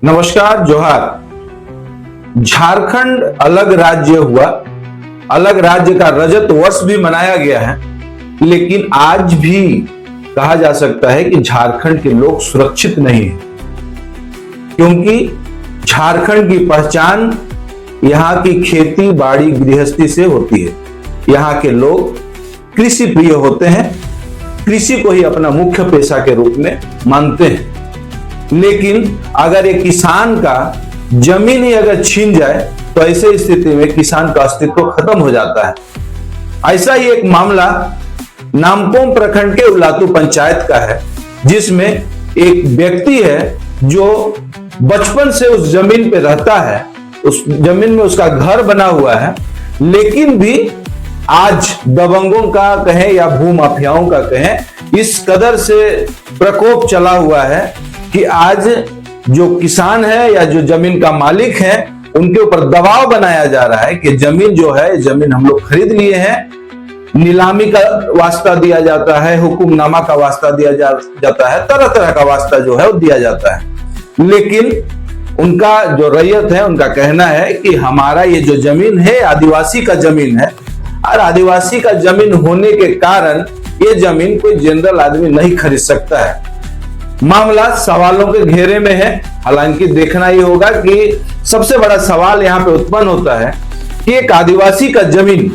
नमस्कार, जोहार। झारखंड अलग राज्य हुआ, अलग राज्य का रजत वर्ष भी मनाया गया है, लेकिन आज भी कहा जा सकता है कि झारखंड के लोग सुरक्षित नहीं है, क्योंकि झारखंड की पहचान यहाँ की खेती बाड़ी गृहस्थी से होती है। यहाँ के लोग कृषि प्रिय होते हैं, कृषि को ही अपना मुख्य पेशा के रूप में मानते हैं। लेकिन अगर एक किसान का जमीन ही अगर छीन जाए तो ऐसे स्थिति में किसान का अस्तित्व खत्म हो जाता है। ऐसा ही एक मामला नामकोम प्रखंड के उलातू पंचायत का है, जिसमें एक व्यक्ति है जो बचपन से उस जमीन पे रहता है, उस जमीन में उसका घर बना हुआ है, लेकिन भी आज दबंगों का कहें या भूमाफियाओं का कहें, इस कदर से प्रकोप चला हुआ है कि आज जो किसान है या जो जमीन का मालिक है, उनके ऊपर दबाव बनाया जा रहा है कि जमीन जो है, जमीन हम लोग खरीद लिए हैं, नीलामी का वास्ता दिया जाता है, हुक्मनामा का वास्ता दिया जाता है, तरह तरह का वास्ता जो है वो दिया जाता है। लेकिन उनका जो रैयत है, उनका कहना है कि हमारा ये जो जमीन है आदिवासी का जमीन है, और आदिवासी का जमीन होने के कारण ये जमीन कोई जनरल आदमी नहीं खरीद सकता है। मामला सवालों के घेरे में है। हालांकि देखना ये होगा कि सबसे बड़ा सवाल यहाँ पे उत्पन्न होता है कि एक आदिवासी का जमीन,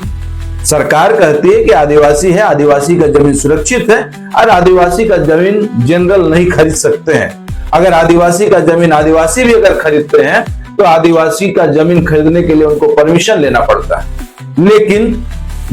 सरकार कहती है कि आदिवासी है, आदिवासी का जमीन सुरक्षित है, और आदिवासी का जमीन जनरल नहीं खरीद सकते हैं। अगर आदिवासी का जमीन आदिवासी भी अगर खरीदते हैं तो आदिवासी का जमीन खरीदने के लिए उनको परमिशन लेना पड़ता है। लेकिन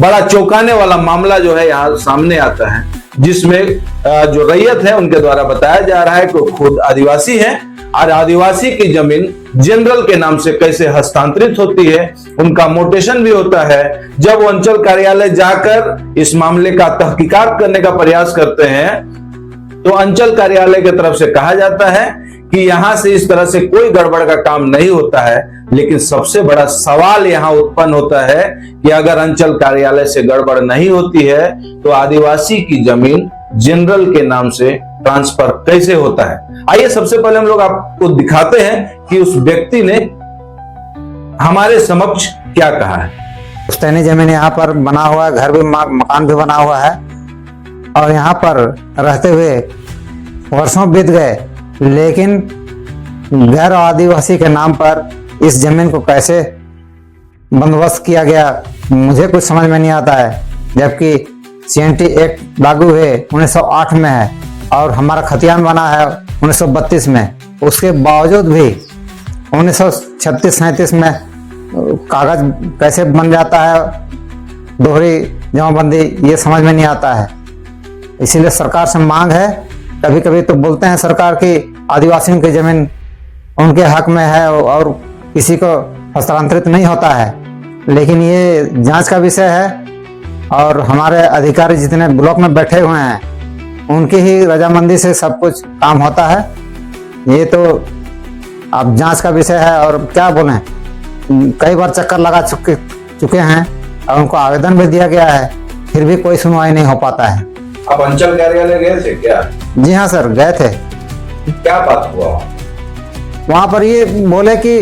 बड़ा चौंकाने वाला मामला जो है यहाँ सामने आता है, जिसमें जो रैयत है उनके द्वारा बताया जा रहा है कि खुद आदिवासी है, और आदिवासी की जमीन जनरल के नाम से कैसे हस्तांतरित होती है, उनका मोटेशन भी होता है। जब वो अंचल कार्यालय जाकर इस मामले का तहकीकात करने का प्रयास करते हैं तो अंचल कार्यालय की तरफ से कहा जाता है कि यहां से इस तरह से कोई गड़बड़ का काम नहीं होता है। लेकिन सबसे बड़ा सवाल यहां उत्पन्न होता है कि अगर अंचल कार्यालय से गड़बड़ नहीं होती है तो आदिवासी की जमीन जनरल के नाम से ट्रांसफर कैसे होता है। आइए सबसे पहले हम लोग आपको दिखाते हैं कि उस व्यक्ति ने हमारे समक्ष क्या कहा है। पुश्तैनी जमीन यहाँ पर बना हुआ है, घर भी मकान भी बना हुआ है, और यहाँ पर रहते हुए वर्षों बीत गए, लेकिन गैर आदिवासी के नाम पर इस जमीन को कैसे बंदोबस्त किया गया मुझे कुछ समझ में नहीं आता है। जबकि CNT एक्ट लागू है 1908 में है और हमारा खतियान बना है 1932 में, उसके बावजूद भी 1936-37 में कागज कैसे बन जाता है, दोहरी जमाबंदी, ये समझ में नहीं आता है। इसीलिए सरकार से मांग है, कभी कभी तो बोलते हैं सरकार की आदिवासियों की जमीन उनके हक में है और किसी को हस्तांतरित नहीं होता है, लेकिन ये जांच का विषय है और हमारे अधिकारी जितने ब्लॉक में बैठे हुए हैं उनकी ही रजामंदी से सब कुछ काम होता है। ये तो अब जांच का विषय है और क्या बोलें, कई बार चक्कर लगा चुके हैं और उनको आवेदन भी दिया गया है, फिर भी कोई सुनवाई नहीं हो पाता है। आप अंचल कार्यालय गए थे क्या? जी हाँ सर, गए थे। क्या बात हुआ वहाँ पर? ये बोले कि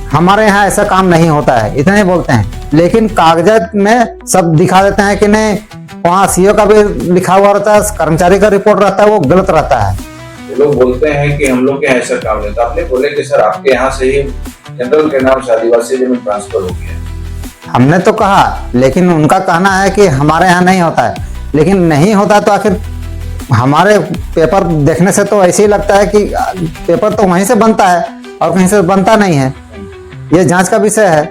हमारे यहाँ ऐसा काम नहीं होता है, इतना ही बोलते हैं, लेकिन कागजात में सब दिखा देते हैं कि नहीं, वहाँ CO का भी लिखा हुआ रहता है, कर्मचारी का रिपोर्ट रहता है, वो गलत रहता है। ये लोग बोलते हैं कि हम लोग के यहाँ ऐसा काम नहीं था। आपने बोले कि सर आपके यहाँ से ही जनरल के नाम से आदिवासी जमीन ट्रांसफर हो गया। हमने तो कहा, लेकिन उनका कहना है कि हमारे यहाँ नहीं होता है। लेकिन नहीं होता तो आखिर हमारे पेपर देखने से तो ऐसे ही लगता है कि पेपर तो वहीं से बनता है और कहीं से बनता नहीं है। ये जांच का विषय है,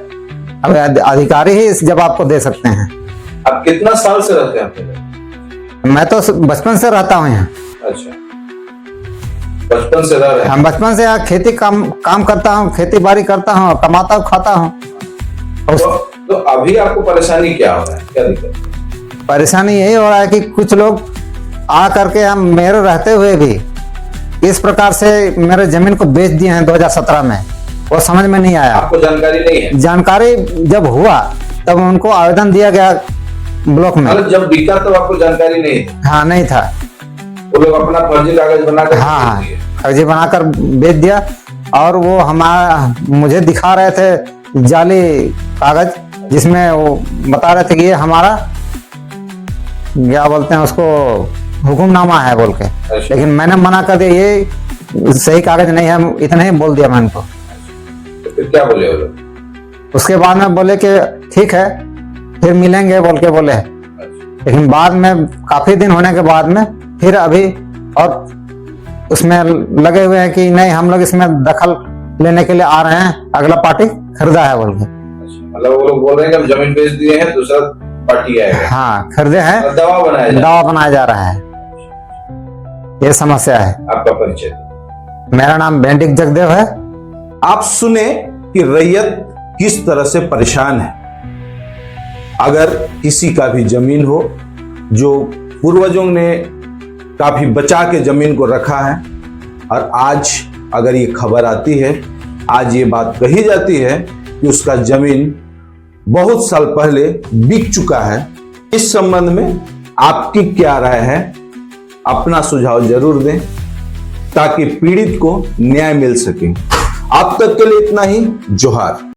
अब अधिकारी ही इस जवाब को दे सकते हैं। आप कितना साल से रहते हैं? मैं तो बचपन से रहता हूँ यहाँ। अच्छा, बचपन से रह रहे हैं? हम बचपन से यहाँ खेती काम करता हूँ, खेती बाड़ी करता हूँ, कमाता हूँ, खाता हूँ। तो अभी आपको परेशानी क्या हो रहा है, क्या दिक्कत? परेशानी यही हो रहा है कि कुछ लोग आ करके हम मेरे रहते हुए भी इस प्रकार से मेरे जमीन को बेच दिए हैं 2017 में। वो समझ में नहीं आया। आपको जानकारी नहीं है? जानकारी जब हुआ तब उनको आवेदन दिया गया ब्लॉक में। जब बिका तो आपको जानकारी नहीं थी? हाँ, नहीं था। वो लोग अपना फर्जी कागज बनाकर हाँ, फर्जी बनाकर बेच दिया और वो मुझे दिखा रहे थे जाली कागज, जिसमें वो बता रहे थे कि ये हमारा क्या बोलते हैं उसको हुक्मनामा है बोल के। लेकिन मैंने मना कर दिया, ये सही कागज नहीं है, इतना ही बोल दिया मैंने उनको। तो फिर क्या बोले वो लोग? उसके बाद में बोले कि ठीक है फिर मिलेंगे बोल के बोले। लेकिन बाद में काफी दिन होने के बाद में फिर अभी और उसमें लगे हुए हैं कि नहीं हम लोग इसमें दखल लेने के लिए आ रहे हैं, अगला पार्टी खरीदा है बोल के। मतलब वो लोग बोल रहे हैं कि हम जमीन बेच दिए हैं, दूसरा पार्टी आएगा। हाँ खरीदे हैं, और दवा बनाया जा रहा है। ये समस्या है। आपका परिचय? मेरा नाम बेंडिक जगदेव है। आप सुने कि रैयत किस तरह से परेशान है। अगर किसी का भी जमीन हो, जो पूर्वजों ने काफी बचा के जमीन को रखा है, और आज अगर ये खबर आती है, आज ये बात कही जाती है कि उसका जमीन बहुत साल पहले बिक चुका है, इस संबंध में आपकी क्या राय है? अपना सुझाव जरूर दें ताकि पीड़ित को न्याय मिल सके। अब तक के लिए इतना ही। जोहार।